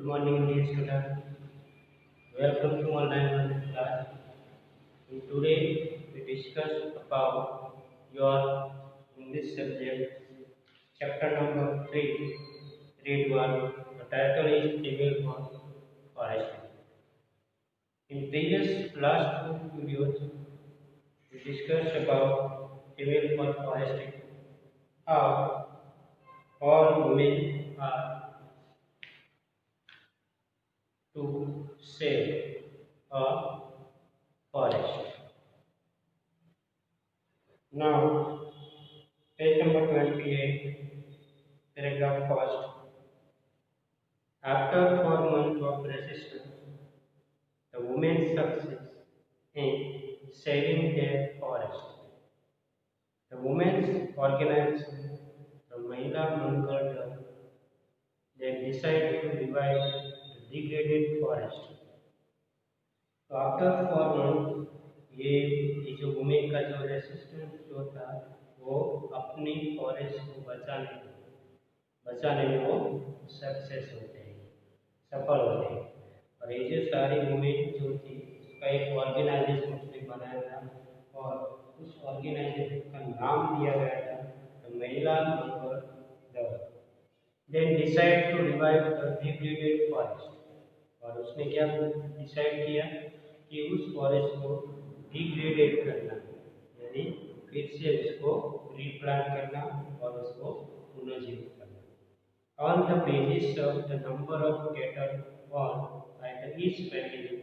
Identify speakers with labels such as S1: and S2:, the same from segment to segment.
S1: Good morning, dear student. Welcome to online learning class. And today we discuss about your English subject, chapter number 3, read 1. The title is Female for Forest. In previous last two videos, we discussed about female for forestry. How all women are to save a forest. Now, page number 28, paragraph first. After 4 months of resistance, the women succeeds in saving their forest. The women's organization, the Mahila Mangal Dal, they decide to revive the degraded forest. तो after 4 month ये जो women का जो resistance जो था वो अपनी forest को बचाने में वो सक्सेस होते हैं, सफल होते हैं। और ये जो सारी वुमेन जो थी उसका एक ऑर्गेनाइजेशन उसने बनाया था और उस ऑर्गेनाइजेशन का नाम दिया गया था the Mahila Mangal Dal. Then decide to revive the degraded forest. और उसने क्या डिसाइड किया कि उस फॉरेस्ट को डिग्रेडेड करना, यानी फिर से उसको रिप्लांट करना और उसको पुनर्जीवित करना। On the basis of the number of cattle born by each family,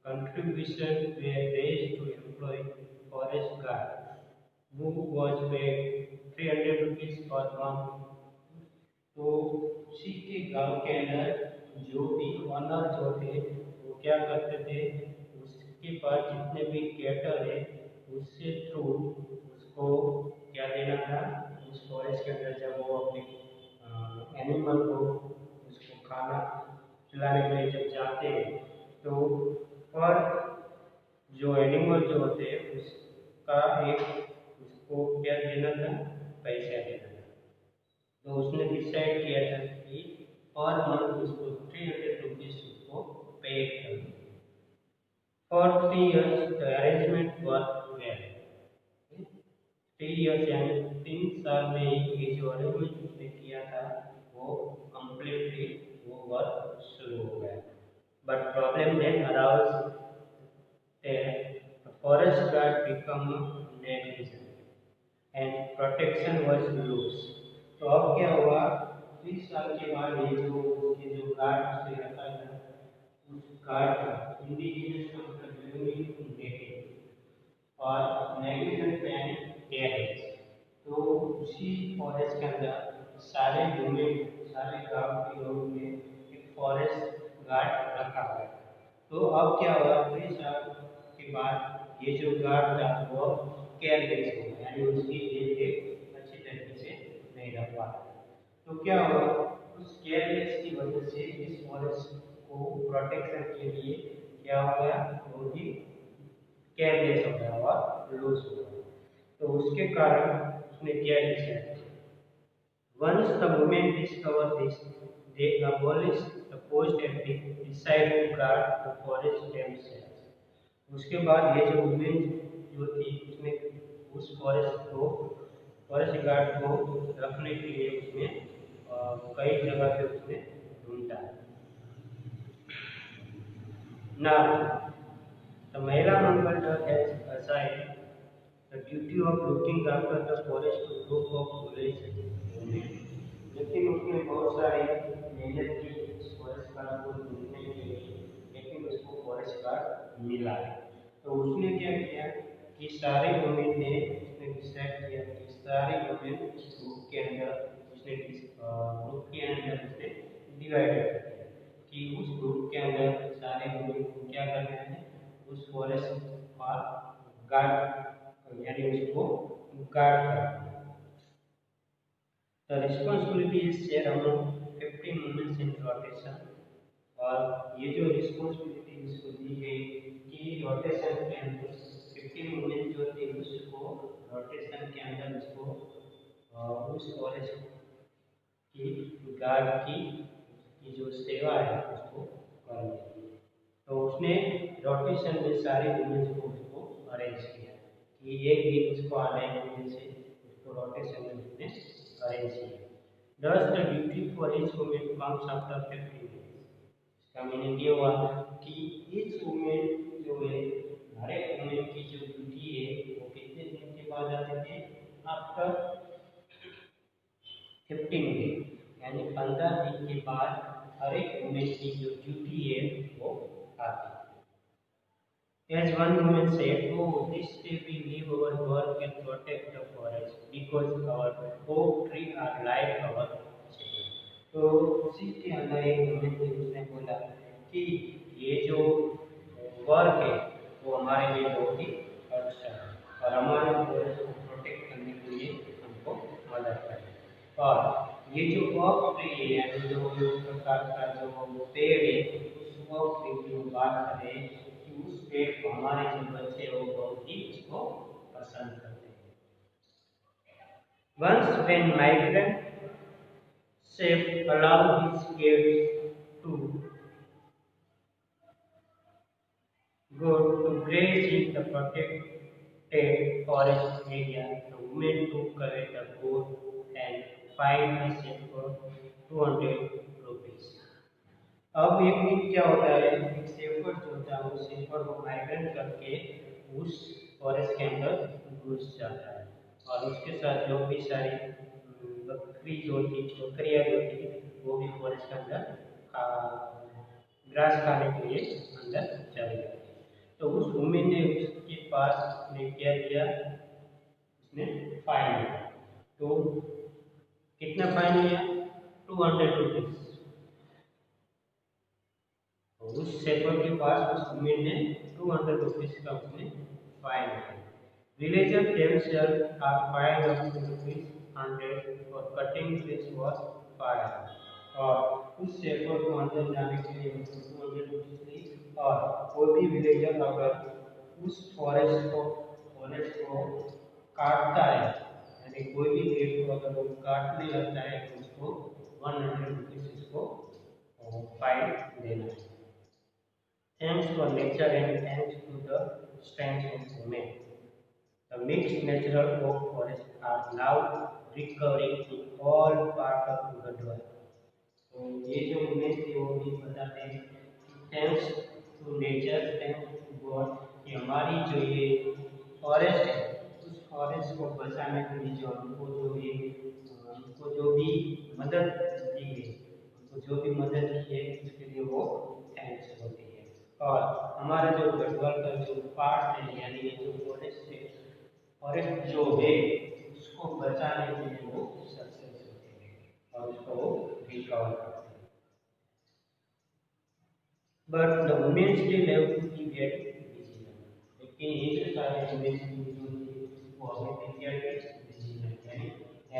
S1: contribution were raised to employ forest guard, who was paid 300 rupees per month। तो उसी के गांव के अंदर जो भी ऑनर जो थे वो क्या करते थे, उसके पास जितने भी कैटल है उससे थ्रू उसको क्या देना था, उस फॉरेस्ट के अंदर जब वो अपने एनिमल को उसको खाना खिलाने के लिए जब जाते हैं तो और जो एनिमल जो होते हैं उसका एक उसको क्या देना था, पैसा देना था। तो उसने डिसाइड किया था कि पर मंथ उसको 300 रुपीज उसको पे करना। For 3 years the arrangement work well. 3 years यानी 3 साल में ही ये जो अरेंजमेंट उसने किया था वो कम्प्लीटली वो वर्क शुरू हो गया। But problem then arose the forest guard become negligent and protection was loose. तो अब क्या हुआ, 30 साल के बाद ये जो गार्ड से रहता था उस गार्ड का इंडिजिनस का मतलब नेटिव और नेग्लिजेंट यानी टेररिस्ट। तो उसी फॉरेस्ट के अंदर सारे गांव के लोगों ने एक फॉरेस्ट गार्ड रखा हुआ। तो अब क्या हुआ, 30 साल के बाद ये जो गार्ड था वो केयरलेस हो गया, यानी उसकी देख अच्छी तरीके से नहीं रख पाता। तो क्या हुआ, उस केयरलेस की वजह से इस फॉरेस्ट को प्रोटेक्शन के लिए क्या हो गया, वो भी केयरलेस हो गया और लूज हो गया। तो उसके कारण उसने क्या डिसाइड किया, once the women discover this, they abolish the post and decide to guard the forest themselves। उसके बाद ये जो वुमेन जो थी उसने उस फॉरेस्ट गार्ड को रखने के लिए उसने कई जगह पे उसने ढूंढा। Now, the Mahila Mangal Dal has assigned the duty of looking after the forest to group of village women। लेकिन उसने बहुत सारी मेहनत की इस फॉरेस्ट गार्ड को ढूंढने के लिए, लेकिन उसको फॉरेस्ट गार्ड मिला। तो उसने क्या किया कि सारे वुमेन ने उसने डिसाइड किया कि सारे वुमेन ग्रुप के अंदर उसने डिवाइड किया कि उस ग्रुप के अंदर सारे वुमेन को क्या करना है, उस फॉरेस्ट का गार्ड यानी उसको गार्ड करना। The responsibility is shared among 15 women in rotation। और ये जो रिस्पॉन्सिबिलिटी इसको दी गई कि रोटेशन के अंदर 15 वुमेन जो थी उसको रोटेशन के अंदर उसको उस फॉरेस्ट की गार्ड की की जो सेवा है उसको करनी है। तो उसने रोटेशन में सारी वुमेन्स को उसको अरेंज किया कि एक दिन उसको आना है वुमेन से, उसको रोटेशन में उसने अरेंज किया। Thus the duty for each woman comes after 15 days. इसका मीनिंग ये हुआ कि each woman जो है, हर एक वुमेन की जो ड्यूटी है वो कितने दिन के बाद आते थे? आफ्टर 15 डेज, यानी 15 दिन के बाद हर एक वुमेन की जो ड्यूटी है वो आती है। As one woman said, "Oh, this day we leave our work and protect the forest because our oak tree are like our children." तो उसी के अंदर एक वुमेन थी, उसने बोला कि ये जो वर्क है वो हमारे लिए बहुत ही अच्छा है और हमारे फॉरेस्ट को प्रोटेक्ट करने के लिए हमको मदद करे। और ये जो ओक ट्री है, यानी जो इस प्रकार का जो पेड़ है, उस ओक ट्री की बात करें कि उस पेड़ को हमारे जो बच्चे वो बहुत ही उसको पसंद करते हैं। Once when migrant chef allowed his kids to go to graze in the protected forest area, the women took away the goat and fined the shepherd 200 rupees. अब एक दिन क्या होता है, एक शेफर्ड जो होता है वो शेफर्ड को माइग्रेट करके उस फॉरेस्ट के अंदर घुस जाता है और उसके साथ जो भी सारी बकरी जो थी, बकरियाँ जो थी, वो भी फॉरेस्ट के अंदर ग्रास खाने के लिए अंदर चले जाते हैं। तो उस वुमेन ने उसके पास ने क्या किया, उसने फाइन लिया। तो कितना फाइन लिया? 200 रुपीज। उस शेफर्ड के पास उस वुमेन ने 200 रुपीज का उसने फाइन लिया। Villagers themselves are fined up to ₹100 for cutting trees for fire. और उस शेफर्ड को अंदर जाने के लिए उसको 200 रुपीज ली। और कोई भी विलेजर अगर उस फॉरेस्ट को काटता है, यानी कोई भी पेड़ को अगर वो काटने लगता है तो उसको 100 रुपीज उसको फाइन देना है। Thanks for nature and thanks to the strength of women, the mixed natural oak forests are now recovering in all parts of Gadwal. तो ये जो वुमेन थी वो भी बताते हैं कि thanks to nature, thanks to God, कि हमारी जो ये फॉरेस्ट है उस फॉरेस्ट को बचाने के लिए जो हमको जो भी मदद दी है, उनको जो भी मदद की है उसके लिए वो थैंक्स होती है। और हमारा जो गढ़वाल का जो पार्ट है, यानी ये जो फॉरेस्ट है, फॉरेस्ट जो है उसको बचाने के लिए वो सक्सेस होते हैं और उसको वो रिकवर करते हैं। But the women still have to be very vigilant. लेकिन ये जो सारे वुमेन की जो थी वो अभी भी विजिलेंट, यानी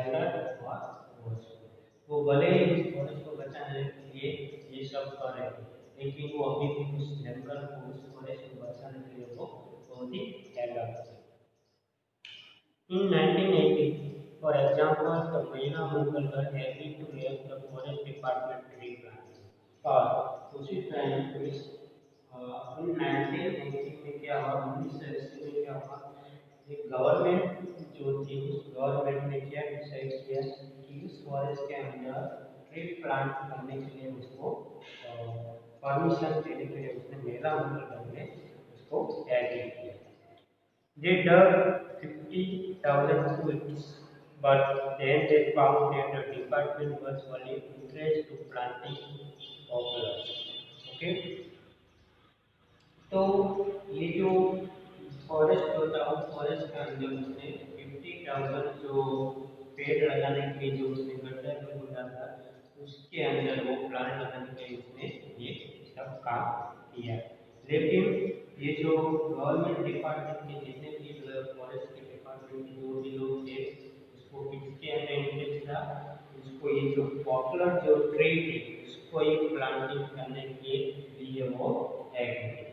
S1: अलर्ट और वॉचफुल। वो भले ही उस फॉरेस्ट को बचाने के लिए ये सब कर रहे थे, लेकिन वो अभी भी उस जंगल को, उस फॉरेस्ट को बचाने के लिए वो बहुत ही अलर्ट थे। In 1980, for example, the Mahila Mangalwar agreed to help the forest department tree planting. और उसी टाइम पे 1980 में क्या हुआ, 1980 में क्या हुआ, एक गवर्नमेंट जो थी उस गवर्नमेंट ने क्या डिसाइड किया कि उस फॉरेस्ट के अंदर ट्री प्लांट करने के लिए उसको परमिशन देने के लिए उसने महिला मंगलवार ने उसको एग्री किया। They dug 50,000 twigs, but then they found that the department was only interested to planting poplars. Okay? तो ये जो फॉरेस्ट होता है, फॉरेस्ट के अंदर उसने 50,000 जो पेड़ लगाने के लिए जो उसने गड्ढा जो खोदा था, उसके अंदर वो प्लांट लगाने के लिए उसने ये सब काम किया। लेकिन ये जो गवर्नमेंट डिपार्टमेंट के जितने भी फॉरेस्ट के डिपार्टमेंट के जो भी लोग थे, उसको किसके अंदर इंटरेस्ट था, उसको ये जो पॉपुलर जो ट्री थी उसको ये प्लांटिंग करने के लिए वो एग्री थे।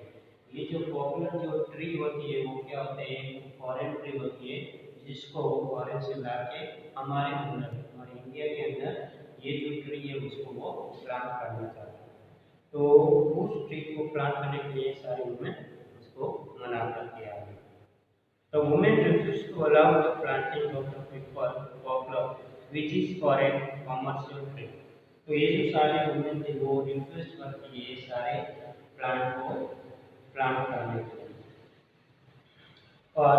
S1: ये जो पॉपुलर जो ट्री होती है वो क्या होते हैं, फॉरेन ट्री होती है, जिसको वो फॉरेन से ला के हमारे अंदर, हमारे इंडिया के अंदर ये जो ट्री है उसको वो को प्लांट करना चाहते हैं, तो उस ट्री को प्लांट करने के लिए सारे वुमेन उसको मना करके आ गए। The women refused to allow the planting of the poplar, which is for a commercial tree. तो ये जो सारे वुमेन थे वो रिक्वेस्ट करती है ये सारे प्लांट को प्लांट करने के लिए, और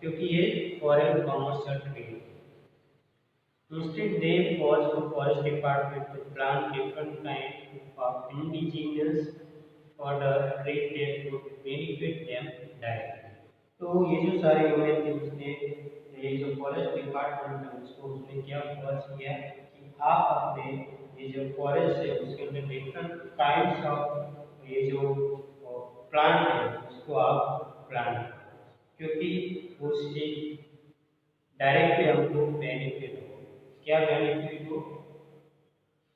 S1: क्योंकि ये फॉरेन कॉमर्शियल ट्री है। Instead, they forced the forest department to plant different kinds of indigenous fodder trees that would benefit them directly. तो ये जो सारे यूनियन थे उसने ये जो फॉरेस्ट डिपार्टमेंट है उसको उसने क्या फोर्स किया कि आप अपने ये जो फॉरेस्ट है उसके अंदर डिफरेंट काइंड्स ऑफ ये जो प्लांट है उसको आप प्लांट, क्योंकि उससे डायरेक्टली हमको बेनिफिट हो। क्या बेनिफिट हो?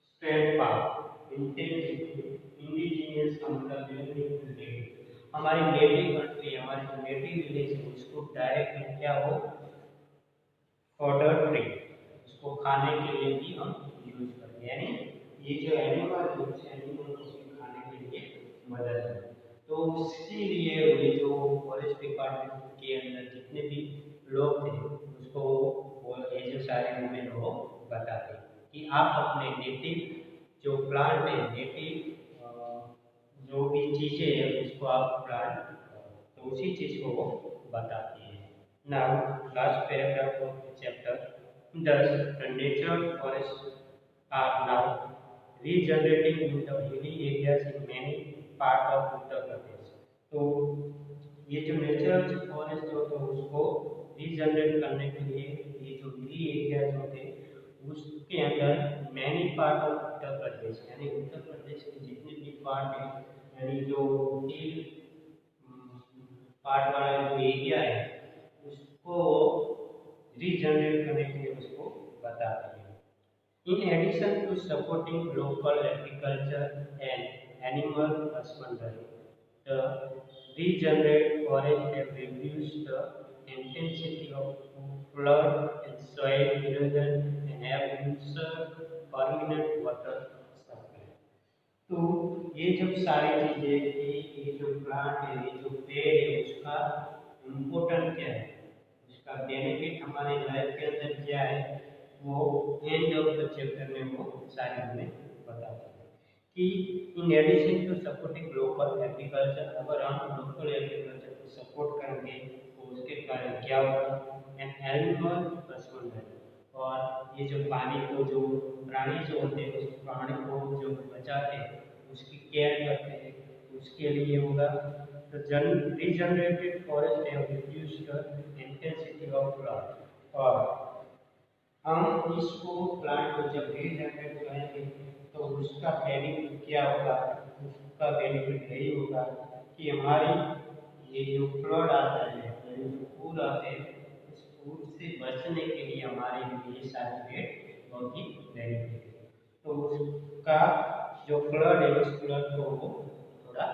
S1: स्ट्रेट पाथ इंडिजीनियस का मतलब हमारी नेटिव कंट्री हमारी जो नेटिव विलेज है उसको डायरेक्टली क्या हो, फॉडर ट्री, उसको खाने के लिए भी हम यूज करते हैं, यानी ये जो एनिमल है उस एनिमल को भी खाने के लिए मदद है। तो उसके लिए ये जो फॉरेस्ट डिपार्टमेंट के अंदर जितने भी लोग थे उसको ये जो सारे वुमेन वो बताते कि आप अपने नेटिव जो प्लांट है नेटिव जो भी चीजें हैं उसको आप प्लांट, तो उसी चीज को वो बताती है। Now last paragraph of the chapter, thus the natural forests are now regenerating in the hilly areas in many part of Uttar Pradesh. तो ये जो नेचुरल फॉरेस्ट जो थे उसको रीजनरेट करने के लिए ये जो हिली एरिया जो थे उसके अंदर many part of Uttar Pradesh, यानी उत्तर प्रदेश के जितने भी पार्ट हैं, यानी जो हिल पार्ट वाला जो एरिया है उसको रीजनरेट करने के लिए उसको बताते हैं। In addition to supporting local agriculture and animal husbandry, the regenerated forests have reduced the intensity of flood and soil erosion and have ensured permanent water supply. तो ये जब सारी चीजें ये जो प्लांट है ये जो पेड़ है उसका इम्पोर्टेंट क्या है, उसका बेनिफिट हमारे लाइफ के अंदर क्या है, वो एंड ऑफ द चैप्टर में वो सारे हमें बताते हैं कि in addition to supporting local agriculture, अगर हम लोकल एग्रीकल्चर को सपोर्ट करेंगे तो उसके कारण क्या होगा, एंड एनिमल हस्बेंड्री, और ये जो पानी को जो प्राणी जो होते हैं उस प्राणी को जो बचाते हैं उसकी केयर करते हैं उसके लिए होगा। तो regenerated forest have reduced the intensity of flood, और हम इसको प्लांट को जब रीजनरेट करेंगे तो उसका बेनिफिट क्या होगा, उसका बेनिफिट यही होगा कि हमारी ये जो फ्लड आता है जो पूर आते हैं उस पूर से बचने के लिए हमारे लिए सारे पेड़ बहुत ही बेनिफिट है। तो उसका जो फ्लड है उस फ्लड को वो थोड़ा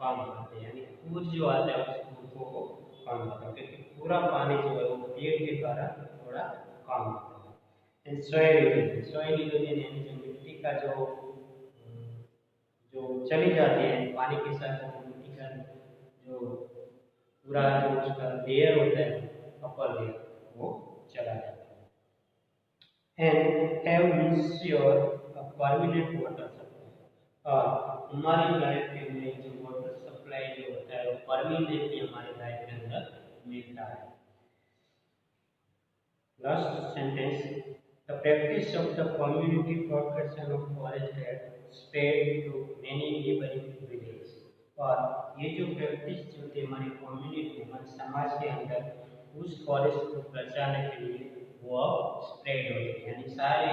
S1: कम करते हैं, यानी पूर जो आता है उस पूर को वो कम करते हैं, क्योंकि पूरा पानी जो है वो पेड़ के कारण थोड़ा कम होता है। सॉइल इरोजन यानी जो मिट्टी का जो चली जाती है पानी के साथ मिट्टी का जो पूरा जो उसका लेयर होता है अपर लेयर वो चला जाता है। And have ensure a permanent water supply, और हमारी लाइफ के अंदर जो वाटर सप्लाई जो होता है वो परमानेंटली हमारी लाइफ के अंदर मिलता है। Last sentence, the practice of the community protection of forest had spread to many neighboring villages, और ये जो प्रैक्टिस जो थी हमारी कम्युनिटी हमारे समाज के अंदर उस फॉरेस्ट को बचाने के लिए वो स्प्रेड हो गई, यानी सारे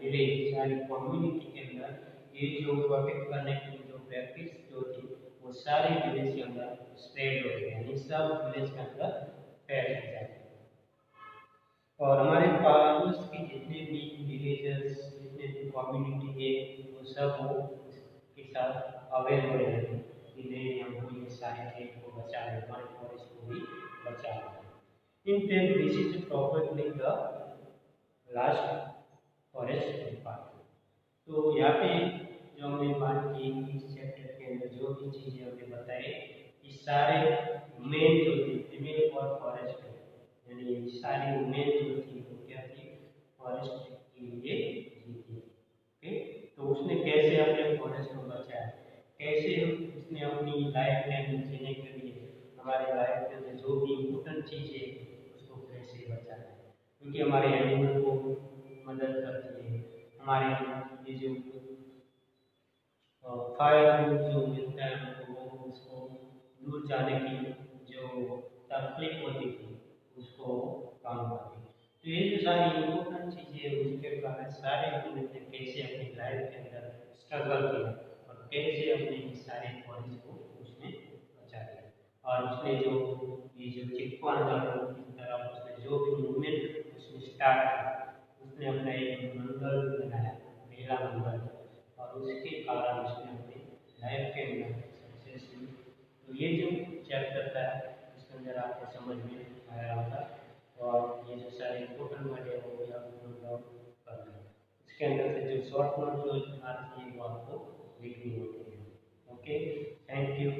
S1: विलेज सारी कम्युनिटी के अंदर ये जो प्रोटेक्ट करने की जो प्रैक्टिस जो थी वो सारे विलेज के अंदर स्प्रेड हो गई, यानी सब विलेज के अंदर फैल गया। और हमारे पास के जितने भी विलेजेस जितने भी कम्युनिटी है वो सब वो के साथ अवेयर हो रहे हैं कि नहीं हमको ये सारे चीज को बचा रहे हमारे फॉरेस्ट को भी बचा रहे। In fact this is properly the last forest department. तो यहाँ पे जो हमने बात की इस चैप्टर के अंदर जो भी चीजें हमने बताई, ये सारे मेन जो थी फीमेल और फॉरेस्ट यानी ये सारी मेन जो थी वो क्या थी, फॉरेस्ट के लिए ही थी। ओके, तो उसने कैसे अपने फॉरेस्ट को बचाया, कैसे उसने अपनी लाइफ के अंदर जीने के लिए हमारे लाइफ के अंदर जो भी इम्पोर्टेंट चीजें उसको कैसे बचाया, क्योंकि हमारे एनिमल को मदद करती है, हमारे ये जो फायर जो मिलता है हमको वो उसको दूर जाने की जो तकलीफ होती थी उसको काम करती। तो ये जो सारी इम्पोर्टेंट चीज़ें उसके कारण सारे हमने कैसे अपनी लाइफ के अंदर स्ट्रगल किया और कैसे अपने सारे फॉरेस्ट को उसने बचा लिया। और उसने जो ये जो चिपको आंदोलन की तरफ उसने जो भी मूवमेंट उसने स्टार्ट किया, उसने अपना एक मंडल बनाया, मेला मंडल, और उसके कारण उसने अपनी लाइफ के अंदर सक्सेस हुई। तो ये जो चैप्टर था इसके अंदर आपको समझ में आया होगा, और ये जो सारे इम्पोर्टेंट वर्ड है वो भी आप नोट डाउन कर लें। इसके अंदर से जो शॉर्ट नोट जो आती है वो आपको लिखनी होती है। Okay, thank you.